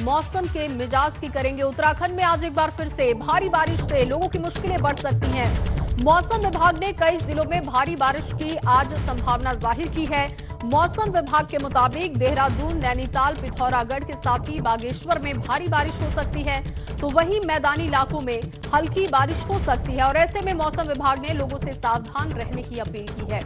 मौसम के मिजाज की करेंगे। उत्तराखंड में आज एक बार फिर से भारी बारिश से लोगों की मुश्किलें बढ़ सकती हैं। मौसम विभाग ने कई जिलों में भारी बारिश की आज संभावना जाहिर की है। मौसम विभाग के मुताबिक देहरादून, नैनीताल, पिथौरागढ़ के साथ ही बागेश्वर में भारी बारिश हो सकती है, तो वहीं मैदानी इलाकों में हल्की बारिश हो सकती है और ऐसे में मौसम विभाग ने लोगों से सावधान रहने की अपील की है।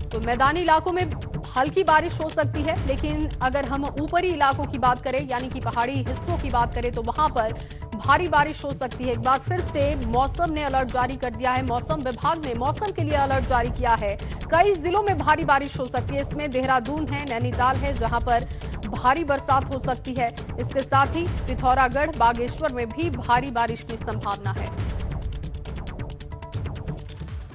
तो मैदानी इलाकों में हल्की बारिश हो सकती है, लेकिन अगर हम ऊपरी इलाकों की बात करें यानी कि पहाड़ी हिस्सों की बात करें तो वहां पर भारी बारिश हो सकती है। एक बार फिर से मौसम ने अलर्ट जारी कर दिया है। मौसम विभाग ने मौसम के लिए अलर्ट जारी किया है। कई जिलों में भारी बारिश हो सकती है। इसमें देहरादून है, नैनीताल है, जहां पर भारी बरसात हो सकती है। इसके साथ ही पिथौरागढ़, बागेश्वर में भी भारी बारिश की संभावना है।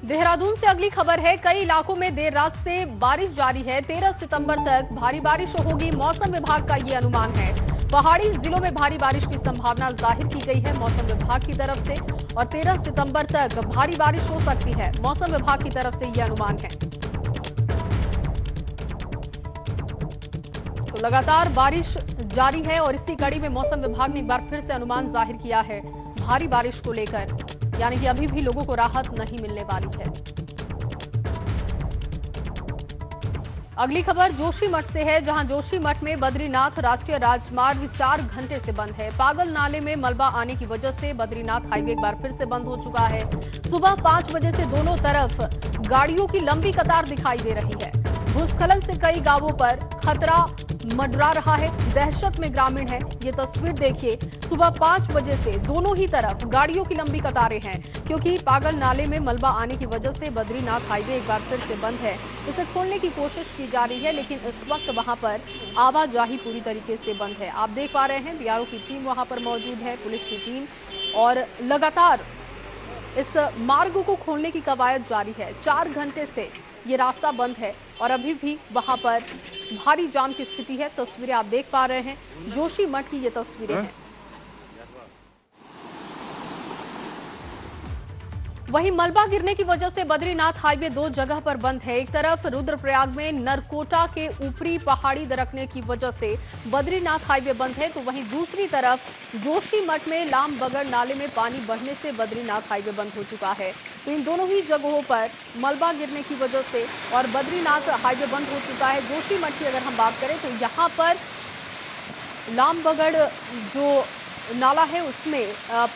देहरादून से अगली खबर है। कई इलाकों में देर रात से बारिश जारी है। 13 सितंबर तक भारी बारिश होगी, मौसम विभाग का ये अनुमान है। पहाड़ी जिलों में भारी बारिश की संभावना जाहिर की गई है मौसम विभाग की तरफ से और 13 सितंबर तक भारी बारिश हो सकती है। मौसम विभाग की तरफ से ये अनुमान है। तो लगातार बारिश जारी है और इसी कड़ी में मौसम विभाग ने एक बार फिर से अनुमान जाहिर किया है भारी बारिश को लेकर, यानी कि अभी भी लोगों को राहत नहीं मिलने वाली है। अगली खबर जोशीमठ से है, जहां जोशीमठ में बद्रीनाथ राष्ट्रीय राजमार्ग 4 घंटे से बंद है। पागल नाले में मलबा आने की वजह से बद्रीनाथ हाईवे एक बार फिर से बंद हो चुका है। सुबह 5 बजे से दोनों तरफ गाड़ियों की लंबी कतार दिखाई दे रही है। भूस्खलन से कई गांवों पर खतरा मंडरा रहा है। दहशत में ग्रामीण है। ये तस्वीर देखिए, सुबह 5 बजे से दोनों ही तरफ गाड़ियों की लंबी कतारें हैं, क्योंकि पागल नाले में मलबा आने की वजह से बद्रीनाथ हाईवे एक बार फिर से बंद है। इसे खोलने की कोशिश की जा रही है, लेकिन इस वक्त वहां पर आवाजाही पूरी तरीके से बंद है। आप देख पा रहे हैं बीआरओ की टीम वहां पर मौजूद है, पुलिस की टीम, और लगातार इस मार्ग को खोलने की कवायद जारी है। 4 घंटे से ये रास्ता बंद है और अभी भी वहां पर भारी जाम की स्थिति है। तस्वीरें आप देख पा रहे हैं, जोशीमठ की ये तस्वीरें हैं। वहीं मलबा गिरने की वजह से बद्रीनाथ हाईवे 2 जगह पर बंद है। एक तरफ रुद्रप्रयाग में नरकोटा के ऊपरी पहाड़ी दरकने की वजह से बद्रीनाथ हाईवे बंद है, तो वहीं दूसरी तरफ जोशीमठ में लामबगड़ नाले में पानी बढ़ने से बद्रीनाथ हाईवे बंद हो चुका है। तो इन दोनों ही जगहों पर मलबा गिरने की वजह से और बद्रीनाथ हाईवे बंद हो चुका है। जोशीमठ की अगर हम बात करें तो यहाँ पर लामबगड़ जो नाला है उसमें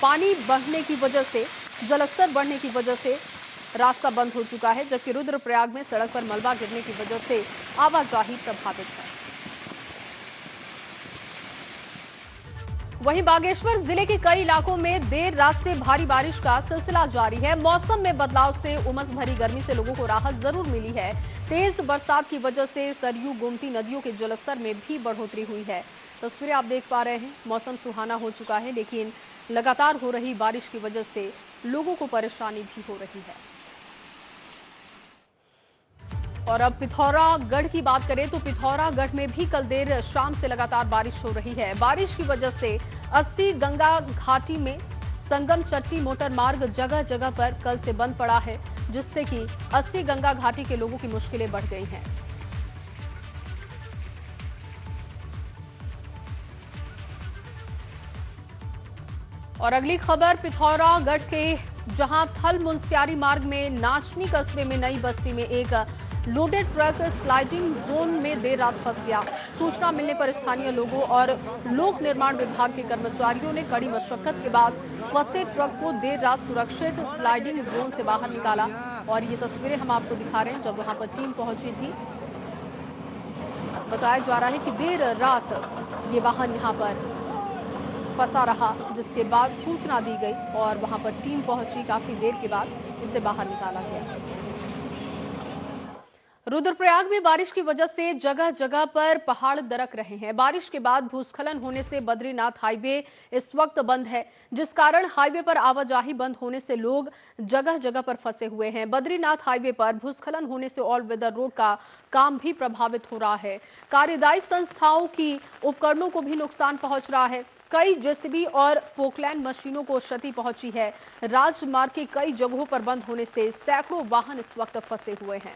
पानी बढ़ने की वजह से, जलस्तर बढ़ने की वजह से रास्ता बंद हो चुका है, जबकि रुद्रप्रयाग में सड़क पर मलबा गिरने की वजह से आवाजाही प्रभावित है। वहीं बागेश्वर जिले के कई इलाकों में देर रात से भारी बारिश का सिलसिला जारी है। मौसम में बदलाव से उमस भरी गर्मी से लोगों को राहत जरूर मिली है। तेज बरसात की वजह से सरयू, गोमती नदियों के जलस्तर में भी बढ़ोतरी हुई है। तस्वीरें आप देख पा रहे हैं, मौसम सुहाना हो चुका है, लेकिन लगातार हो रही बारिश की वजह से लोगों को परेशानी भी हो रही है। और अब पिथौरागढ़ की बात करें तो पिथौरागढ़ में भी कल देर शाम से लगातार बारिश हो रही है। बारिश की वजह से 80 गंगा घाटी में संगम चट्टी मोटर मार्ग जगह जगह पर कल से बंद पड़ा है, जिससे कि 80 गंगा घाटी के लोगों की मुश्किलें बढ़ गई हैं। और अगली खबर पिथौरागढ़ के, जहां थल मुनस्यारी मार्ग में नाचनी कस्बे में नई बस्ती में एक लोडेड ट्रक स्लाइडिंग जोन में देर रात फंस गया। सूचना मिलने पर स्थानीय लोगों और लोक निर्माण विभाग के कर्मचारियों ने कड़ी मशक्कत के बाद फंसे ट्रक को देर रात सुरक्षित स्लाइडिंग जोन से बाहर निकाला। और ये तस्वीरें हम आपको दिखा रहे हैं जब वहां पर टीम पहुंची थी। बताया जा रहा है कि देर रात ये वाहन यहाँ पर फंसा रहा, जिसके बाद सूचना दी गई और वहां पर टीम पहुंची। काफी देर के बाद इसे बाहर निकाला गया। रुद्रप्रयाग में बारिश की वजह से जगह जगह पर पहाड़ दरक रहे हैं। बारिश के बाद भूस्खलन होने से बद्रीनाथ हाईवे इस वक्त बंद है, जिस कारण हाईवे पर आवाजाही बंद होने से लोग जगह जगह पर फंसे हुए हैं। बद्रीनाथ हाईवे पर भूस्खलन होने से ऑल वेदर रोड का काम भी प्रभावित हो रहा है। कार्यदायी संस्थाओं की उपकरणों को भी नुकसान पहुंच रहा है। कई जेसीबी और पोकलैंड मशीनों को क्षति पहुंची है। राजमार्ग के कई जगहों पर बंद होने से सैकड़ों वाहन इस वक्त फंसे हुए हैं।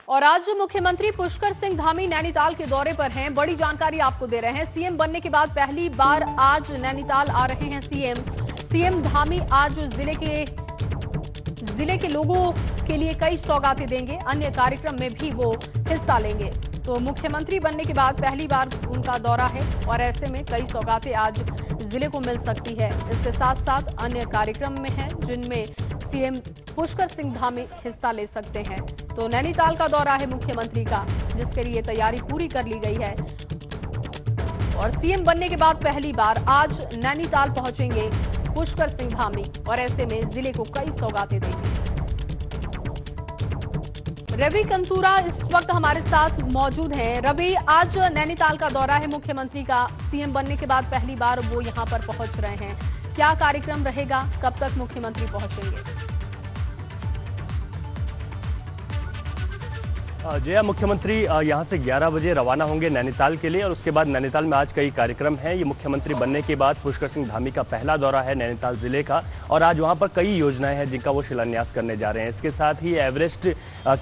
और आज मुख्यमंत्री पुष्कर सिंह धामी नैनीताल के दौरे पर हैं। बड़ी जानकारी आपको दे रहे हैं। सीएम बनने के बाद पहली बार आज नैनीताल आ रहे हैं सीएम धामी आज जिले के लोगों के लिए कई सौगातें देंगे। अन्य कार्यक्रम में भी वो हिस्सा लेंगे। तो मुख्यमंत्री बनने के बाद पहली बार उनका दौरा है और ऐसे में कई सौगातें आज जिले को मिल सकती है। इसके साथ साथ अन्य कार्यक्रम में हैं जिनमें सीएम पुष्कर सिंह धामी हिस्सा ले सकते हैं। तो नैनीताल का दौरा है मुख्यमंत्री का, जिसके लिए तैयारी पूरी कर ली गई है। और सीएम बनने के बाद पहली बार आज नैनीताल पहुंचेंगे पुष्कर सिंह धामी और ऐसे में जिले को कई सौगातें देंगे। रवि कंतूरा इस वक्त हमारे साथ मौजूद हैं। रवि, आज नैनीताल का दौरा है मुख्यमंत्री का, सीएम बनने के बाद पहली बार वो यहां पर पहुंच रहे हैं। क्या कार्यक्रम रहेगा, कब तक मुख्यमंत्री पहुंचेंगे? जया, मुख्यमंत्री यहां से 11 बजे रवाना होंगे नैनीताल के लिए और उसके बाद नैनीताल में आज कई कार्यक्रम हैं। ये मुख्यमंत्री बनने के बाद पुष्कर सिंह धामी का पहला दौरा है नैनीताल जिले का और आज वहां पर कई योजनाएं हैं जिनका वो शिलान्यास करने जा रहे हैं। इसके साथ ही एवरेस्ट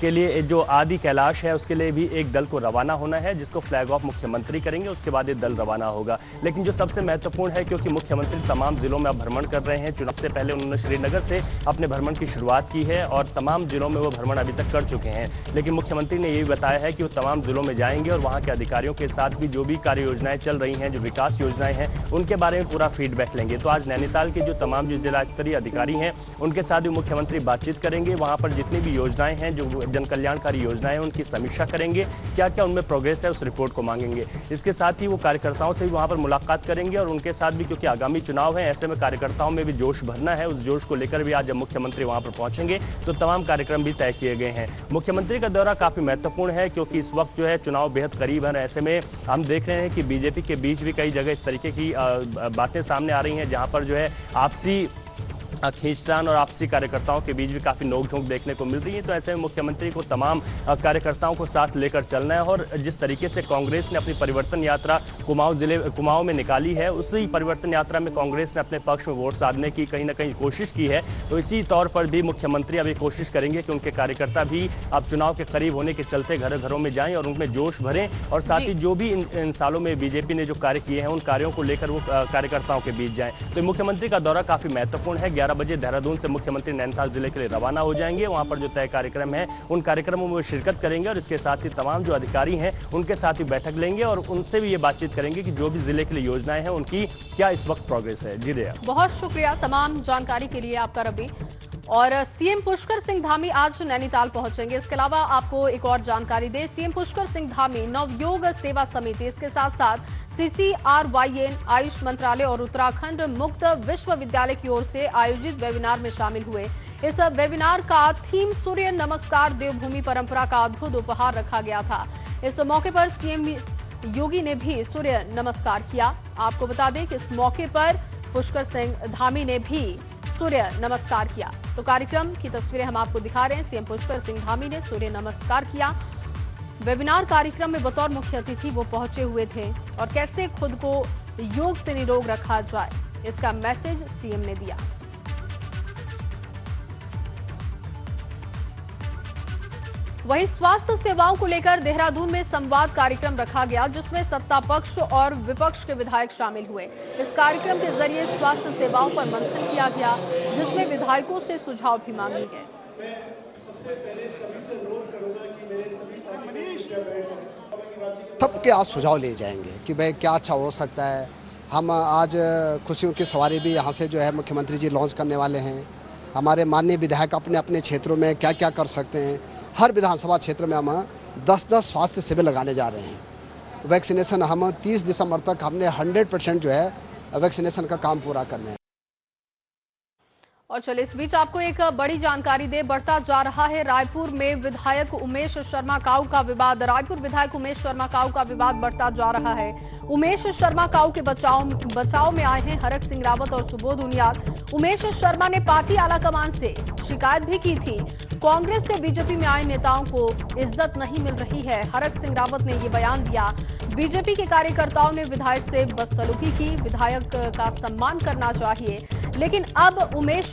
के लिए जो आदि कैलाश है उसके लिए भी एक दल को रवाना होना है, जिसको फ्लैग ऑफ मुख्यमंत्री करेंगे। उसके बाद ये दल रवाना होगा। लेकिन जो सबसे महत्वपूर्ण है, क्योंकि मुख्यमंत्री तमाम जिलों में अब भ्रमण कर रहे हैं, चुनाव से पहले उन्होंने श्रीनगर से अपने भ्रमण की शुरुआत की है और तमाम जिलों में वो भ्रमण अभी तक कर चुके हैं। लेकिन मुख्यमंत्री ने ये भी बताया है कि वो तमाम जिलों में जाएंगे और वहां के अधिकारियों के साथ भी जो भी कार्य योजनाएं चल रही हैं, जो विकास योजनाएं हैं, उनके बारे में पूरा फीडबैक लेंगे। तो आज नैनीताल के जो तमाम जो जिला स्तरीय अधिकारी हैं उनके साथ भी मुख्यमंत्री बातचीत करेंगे। वहां पर जितनी भी योजनाएं हैं, जो जन कल्याणकारी योजनाएं हैं, उनकी समीक्षा करेंगे। क्या क्या उनमें प्रोग्रेस है उस रिपोर्ट को मांगेंगे। इसके साथ ही वो कार्यकर्ताओं से भी वहां पर मुलाकात करेंगे और उनके साथ भी, क्योंकि आगामी चुनाव है, ऐसे में कार्यकर्ताओं में भी जोश भरना है। उस जोश को लेकर भी आज जब मुख्यमंत्री वहां पर पहुंचेंगे तो तमाम कार्यक्रम भी तय किए गए हैं। मुख्यमंत्री का दौरा काफी महत्वपूर्ण है क्योंकि इस वक्त जो है चुनाव बेहद करीब है। ऐसे में हम देख रहे हैं कि बीजेपी के बीच भी कई जगह इस तरीके की बातें सामने आ रही हैं जहां पर जो है आपसी खींचतान और आपसी कार्यकर्ताओं के बीच भी काफ़ी नोकझोंक देखने को मिल रही है। तो ऐसे में मुख्यमंत्री को तमाम कार्यकर्ताओं को साथ लेकर चलना है और जिस तरीके से कांग्रेस ने अपनी परिवर्तन यात्रा कुमाऊं में निकाली है, उसी परिवर्तन यात्रा में कांग्रेस ने अपने पक्ष में वोट साधने की कहीं ना कहीं कोशिश की है। तो इसी तौर पर भी मुख्यमंत्री अभी कोशिश करेंगे कि उनके कार्यकर्ता भी अब चुनाव के करीब होने के चलते घर घरों में जाएं और उनमें जोश भरें और साथ ही जो भी इन सालों में बीजेपी ने जो कार्य किए हैं उन कार्यों को लेकर वो कार्यकर्ताओं के बीच जाएं। तो मुख्यमंत्री का दौरा काफ़ी महत्वपूर्ण है। 11 बजे देहरादून से मुख्यमंत्री नैनीताल जिले के लिए रवाना हो जाएंगे। वहां पर जो तय कार्यक्रम है उन कार्यक्रमों में वो शिरकत करेंगे और इसके साथ ही तमाम जो अधिकारी हैं उनके साथ ही बैठक लेंगे और उनसे भी ये बातचीत करेंगे कि जो भी जिले के लिए योजनाएं हैं उनकी क्या इस वक्त प्रोग्रेस है। जी दया, बहुत शुक्रिया तमाम जानकारी के लिए आपका रवि। और सीएम पुष्कर सिंह धामी आज नैनीताल पहुंचेंगे। इसके अलावा आपको एक और जानकारी दे, सीएम पुष्कर सिंह धामी नवयोग सेवा समिति, इसके साथ साथ CCRYN, आयुष मंत्रालय और उत्तराखंड मुक्त विश्वविद्यालय की ओर से आयोजित वेबिनार में शामिल हुए। इस वेबिनार का थीम सूर्य नमस्कार देवभूमि परंपरा का अद्भुत उपहार रखा गया था। इस मौके पर सीएम योगी ने भी सूर्य नमस्कार किया। आपको बता दें कि इस मौके पर पुष्कर सिंह धामी ने भी सूर्य नमस्कार किया। तो कार्यक्रम की तस्वीरें हम आपको दिखा रहे हैं। सीएम पुष्कर सिंह धामी ने सूर्य नमस्कार किया। वेबिनार कार्यक्रम में बतौर मुख्य अतिथि वो पहुंचे हुए थे और कैसे खुद को योग से निरोग रखा जाए, इसका मैसेज सीएम ने दिया। वहीं स्वास्थ्य सेवाओं को लेकर देहरादून में संवाद कार्यक्रम रखा गया, जिसमें सत्ता पक्ष और विपक्ष के विधायक शामिल हुए। इस कार्यक्रम के जरिए स्वास्थ्य सेवाओं पर मंथन किया गया, जिसमें विधायकों से सुझाव भी मांगे गए। सबके आज सुझाव ले जाएंगे कि भाई क्या अच्छा हो सकता है। हम आज खुशियों की सवारी भी यहाँ से जो है मुख्यमंत्री जी लॉन्च करने वाले हैं। हमारे माननीय विधायक अपने अपने क्षेत्रों में क्या क्या कर सकते हैं। हर विधानसभा क्षेत्र में हम 10-10 स्वास्थ्य शिविर लगाने जा रहे हैं। वैक्सीनेशन हम 30 दिसंबर तक हमने 100% जो है वैक्सीनेशन का काम पूरा करना है। और चलिए इस बीच आपको एक बड़ी जानकारी दे, बढ़ता जा रहा है रायपुर में विधायक उमेश शर्मा काऊ का विवाद। रायपुर विधायक उमेश शर्मा काऊ का विवाद बढ़ता जा रहा है। उमेश शर्मा काऊ के बचाव में आए हैं हरक सिंह रावत और सुबोध उनियाल। उमेश शर्मा ने पार्टी आलाकमान से शिकायत भी की थी। कांग्रेस से बीजेपी में आए नेताओं को इज्जत नहीं मिल रही है, हरक सिंह रावत ने ये बयान दिया। बीजेपी के कार्यकर्ताओं ने विधायक से बदसलूकी की, विधायक का सम्मान करना चाहिए। लेकिन अब उमेश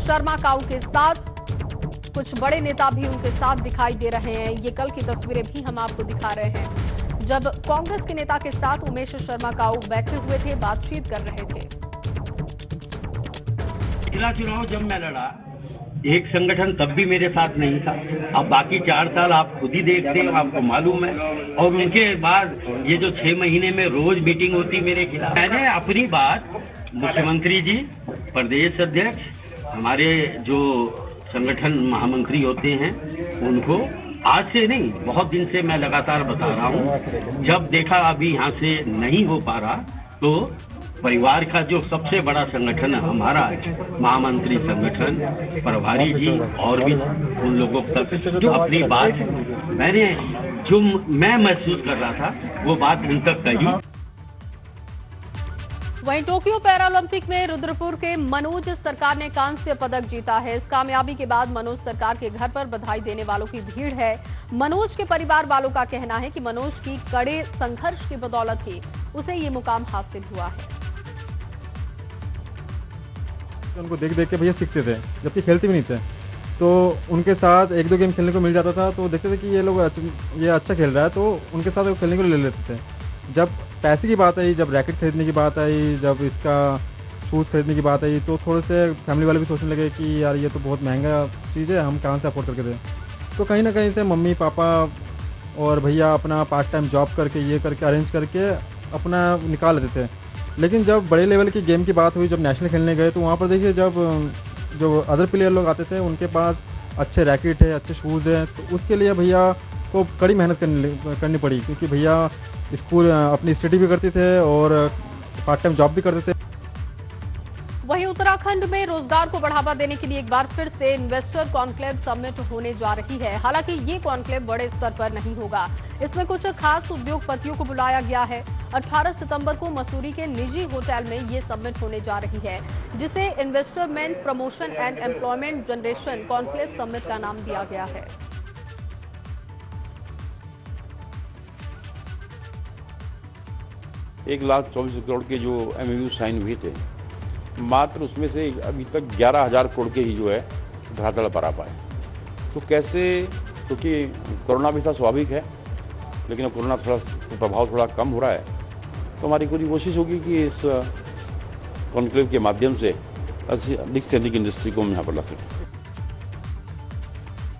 शर्मा काऊ के साथ कुछ बड़े नेता भी उनके साथ दिखाई दे रहे हैं। ये कल की तस्वीरें भी हम आपको दिखा रहे हैं, जब कांग्रेस के नेता के साथ उमेश शर्मा काऊ बैठे हुए थे, बातचीत कर रहे थे। पिछला चुनाव जब मैं लड़ा, एक संगठन तब भी मेरे साथ नहीं था। अब बाकी 4 साल आप खुद ही देखते हैं, आपको मालूम है। और उनके बाद ये जो 6 महीने में रोज मीटिंग होती मेरे खिलाफ, मैंने अपनी बात मुख्यमंत्री जी, प्रदेश अध्यक्ष, हमारे जो संगठन महामंत्री होते हैं, उनको आज से नहीं, बहुत दिन से मैं लगातार बता रहा हूँ। जब देखा अभी यहाँ से नहीं हो पा रहा, तो परिवार का जो सबसे बड़ा संगठन हमारा है, महामंत्री संगठन, प्रभारी जी और भी उन लोगों तक जो अपनी बात मैंने जो मैं महसूस कर रहा था वो बात उन तक कही। वहीं टोक्यो पैरालंपिक में रुद्रपुर के मनोज सरकार ने कांस्य पदक जीता है। इस कामयाबी के बाद मनोज सरकार के घर पर बधाई देने वालों की भीड़ है। मनोज के परिवार वालों का कहना है कि मनोज की कड़े संघर्ष की बदौलत ही उसे ये मुकाम हासिल हुआ है। उनको देख देख के भैया सीखते थे, जबकि खेलते भी नहीं थे, तो उनके साथ 1-2 गेम खेलने को मिल जाता था, तो देखते थे कि ये अच्छा खेल रहा है, तो उनके साथ खेलने को ले लेते थे। जब पैसे की बात आई, जब रैकेट खरीदने की बात आई, जब इसका शूज़ खरीदने की बात आई, तो थोड़े से फैमिली वाले भी सोचने लगे कि यार ये तो बहुत महंगा चीज़ है, हम कहाँ से अफोर्ड करके दें। तो कहीं ना कहीं से मम्मी पापा और भैया अपना पार्ट टाइम जॉब करके ये करके अरेंज करके अपना निकाल लेते थे। लेकिन जब बड़े लेवल की गेम की बात हुई, जब नेशनल खेलने गए, तो वहाँ पर देखिए जब जो अदर प्लेयर लोग आते थे, उनके पास अच्छे रैकेट है, अच्छे शूज़ हैं, तो उसके लिए भैया को कड़ी मेहनत करनी पड़ी, क्योंकि भैया स्कूल अपनी स्टडी भी करते थे और पार्ट टाइम जॉब भी करते थे। वहीं उत्तराखंड में रोजगार को बढ़ावा देने के लिए एक बार फिर से इन्वेस्टर कॉन्क्लेव समिट होने जा रही है। हालांकि ये कॉन्क्लेव बड़े स्तर पर नहीं होगा, इसमें कुछ खास उद्योगपतियों को बुलाया गया है। 18 सितंबर को मसूरी के निजी होटल में ये समिट होने जा रही है, जिसे investment promotion and employment generation conclave summit का नाम दिया गया है। एक 1,24,000 करोड़ के जो MOU साइन हुए थे, मात्र उसमें से अभी तक 11,000 करोड़ के ही जो है धरातल पर आ पाए। तो कैसे, क्योंकि कोरोना भी था, स्वाभाविक है, लेकिन अब कोरोना प्रभाव थोड़ा कम हो रहा है, तो हमारी पूरी कोशिश होगी कि इस कॉन्क्लेव के माध्यम से अधिक से अधिक इंडस्ट्री को हम यहाँ पर ला सकें।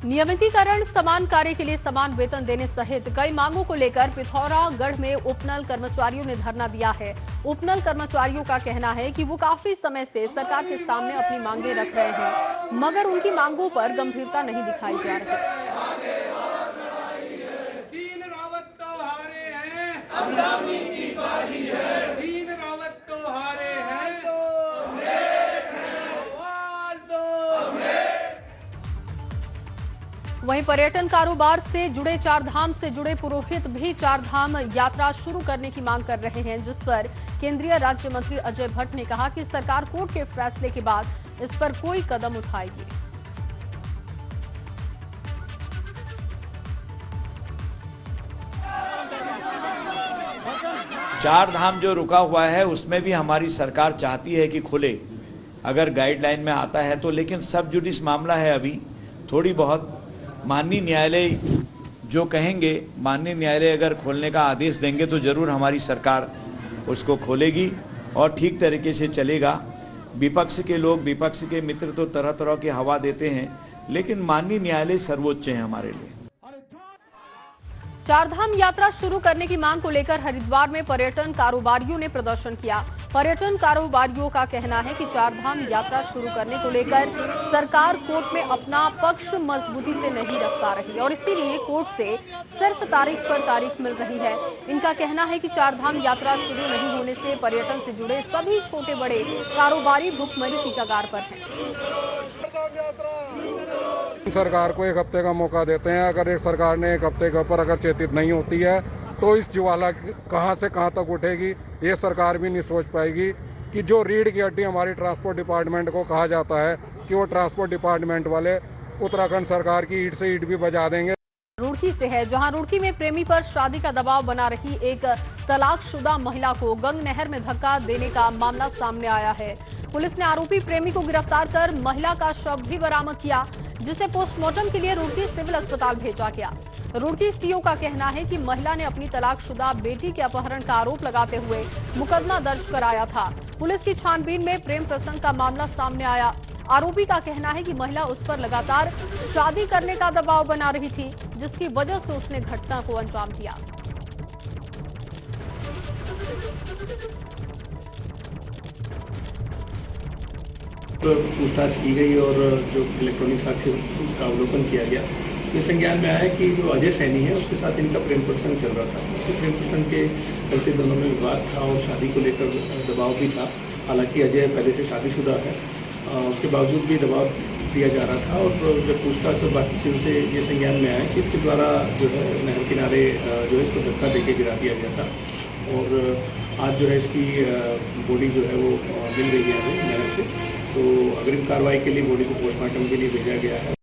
नियमितीकरण, समान कार्य के लिए समान वेतन देने सहित कई मांगों को लेकर पिथौरागढ़ में उपनल कर्मचारियों ने धरना दिया है। उपनल कर्मचारियों का कहना है कि वो काफी समय से सरकार के सामने अपनी मांगें रख रहे हैं, मगर उनकी मांगों पर गंभीरता नहीं दिखाई जा रही। वहीं पर्यटन कारोबार से जुड़े चारधाम से जुड़े पुरोहित भी चारधाम यात्रा शुरू करने की मांग कर रहे हैं, जिस पर केंद्रीय राज्य मंत्री अजय भट्ट ने कहा कि सरकार कोर्ट के फैसले के बाद इस पर कोई कदम उठाएगी। चारधाम जो रुका हुआ है उसमें भी हमारी सरकार चाहती है कि खुले, अगर गाइडलाइन में आता है तो, लेकिन सब जुडिस मामला है अभी, थोड़ी बहुत माननीय न्यायालय जो कहेंगे, माननीय न्यायालय अगर खोलने का आदेश देंगे तो ज़रूर हमारी सरकार उसको खोलेगी और ठीक तरीके से चलेगा। विपक्ष के लोग, विपक्ष के मित्र तो तरह तरह की हवा देते हैं, लेकिन माननीय न्यायालय सर्वोच्च है हमारे लिए। चारधाम यात्रा शुरू करने की मांग को लेकर हरिद्वार में पर्यटन कारोबारियों ने प्रदर्शन किया। पर्यटन कारोबारियों का कहना है कि चारधाम यात्रा शुरू करने को लेकर सरकार कोर्ट में अपना पक्ष मजबूती से नहीं रख पा रही और इसीलिए कोर्ट से सिर्फ तारीख पर तारीख मिल रही है। इनका कहना है कि चारधाम यात्रा शुरू नहीं होने से पर्यटन से जुड़े सभी छोटे बड़े कारोबारी भुखमरी की कगार पर हैं। सरकार को 1 हफ्ते का मौका देते हैं। अगर एक सरकार ने 1 हफ्ते के ऊपर अगर चेतित नहीं होती है तो इस ज्वाला कहां से कहां तक उठेगी, ये सरकार भी नहीं सोच पाएगी कि जो रीढ़ की हड्डी हमारी ट्रांसपोर्ट डिपार्टमेंट को कहा जाता है कि वो ट्रांसपोर्ट डिपार्टमेंट वाले उत्तराखंड सरकार की ईंट से ईंट भी बजा देंगे। रुड़की से है, जहां रुड़की में प्रेमी पर शादी का दबाव बना रही एक तलाकशुदा महिला को गंग नहर में धक्का देने का मामला सामने आया है। पुलिस ने आरोपी प्रेमी को गिरफ्तार कर महिला का शव भी बरामद किया। जिसे पोस्टमार्टम के लिए रुड़की सिविल अस्पताल भेजा गया। रुड़की सीओ का कहना है कि महिला ने अपनी तलाकशुदा बेटी के अपहरण का आरोप लगाते हुए मुकदमा दर्ज कराया था। पुलिस की छानबीन में प्रेम प्रसंग का मामला सामने आया। आरोपी का कहना है कि महिला उस पर लगातार शादी करने का दबाव बना रही थी, जिसकी वजह से उसने घटना को अंजाम दिया। पूछताछ की गई और जो इलेक्ट्रॉनिक साक्ष्य का अवलोकन किया गया, ये संज्ञान में आया कि जो अजय सैनी है उसके साथ इनका प्रेम प्रसंग चल रहा था। उसी प्रेम प्रसंग के चलते दोनों में विवाद था और शादी को लेकर दबाव भी था। हालांकि अजय पहले से शादीशुदा है, उसके बावजूद भी दबाव दिया जा रहा था। और जब पूछताछ और बाकी चीज़ों से ये संज्ञान में आया कि इसके द्वारा जो है नहर किनारे जो है इसको धक्का देके गिरा दिया गया था। और आज जो है इसकी बॉडी जो है वो मिल रही है हमें नहर से, तो अग्रिम कार्रवाई के लिए बॉडी को पोस्टमार्टम के लिए भेजा गया है।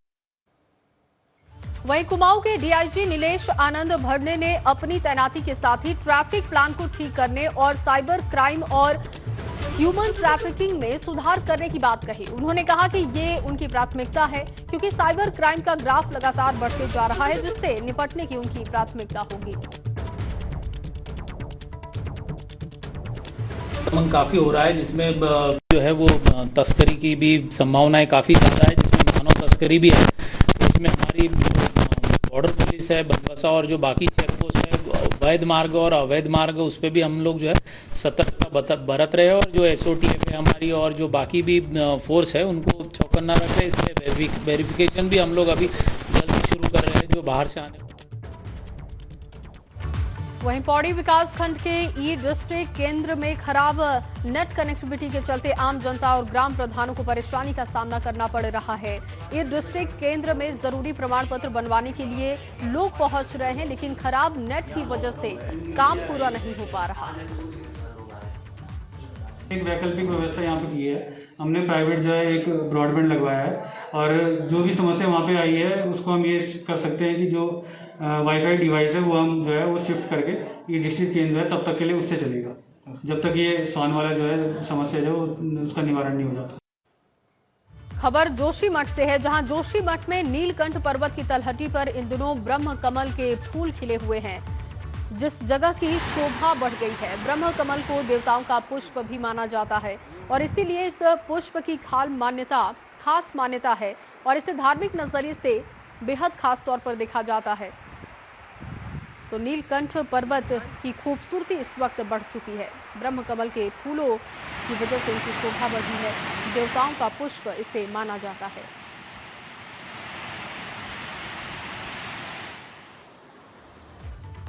वहीं कुमाऊं के डीआईजी नीलेश आनंद भड़ने ने अपनी तैनाती के साथ ही ट्रैफिक प्लान को ठीक करने और साइबर क्राइम और ह्यूमन ट्रैफिकिंग में सुधार करने की बात कही। उन्होंने कहा कि ये उनकी प्राथमिकता है, क्योंकि साइबर क्राइम का ग्राफ लगातार बढ़ते जा रहा है, जिससे निपटने की उनकी प्राथमिकता होगी। काफी हो रहा है, जिसमें जो है वो तस्करी की भी संभावनाएं काफी ज्यादा है, जिसमें मानव तस्करी भी है। इसमें हमारी बॉर्डर पुलिस है, बनबसा और जो बाकी चेक पोस्ट है, वैध मार्ग और अवैध मार्ग, उस पर भी हम लोग जो है सतर्कता बरत रहे हैं। और जो SOTF है हमारी और जो बाकी भी फोर्स है उनको चौकन्ना रख रहे हैं। इसलिए वेरिफिकेशन भी हम लोग अभी जल्दी शुरू कर रहे हैं जो बाहर से आने। वहीं पौड़ी विकासखंड के ई डिस्ट्रिक्ट केंद्र में खराब नेट कनेक्टिविटी के चलते आम जनता और ग्राम प्रधानों को परेशानी का सामना करना पड़ रहा है। ई डिस्ट्रिक्ट केंद्र में जरूरी प्रमाण पत्र बनवाने के लिए लोग पहुंच रहे हैं, लेकिन खराब नेट की वजह से काम पूरा नहीं हो पा रहा। एक वैकल्पिक व्यवस्था यहाँ पे की है हमने, प्राइवेट जो है एक ब्रॉडबैंड लगवाया है, और जो भी समस्या वहाँ पे आई है उसको हम ये कर सकते हैं कि जो वाईफाई डिवाइस है वो हम जो है वो शिफ्ट करके ये डिस्ट्रिक्ट केंद्र है तब तक के लिए उससे चलेगा, जब तक ये स्वान वाला जो है समस्या जो उसका निवारण नहीं हो जाता। खबर जोशीमठ से है, जहां जोशीमठ में नीलकंठ पर्वत की तलहटी पर इन दिनों ब्रह्म कमल के फूल खिले हुए हैं, जिस जगह की शोभा बढ़ गई है। ब्रह्म कमल को देवताओं का पुष्प भी माना जाता है और इसीलिए इस पुष्प की खास मान्यता है और इसे धार्मिक नजरिए से बेहद खास तौर पर देखा जाता है। तो नीलकंठ पर्वत की खूबसूरती इस वक्त बढ़ चुकी है। ब्रह्म कमल के फूलों की वजह से इनकी शोभा बढ़ी है। देवताओं का पुष्प इसे माना जाता है।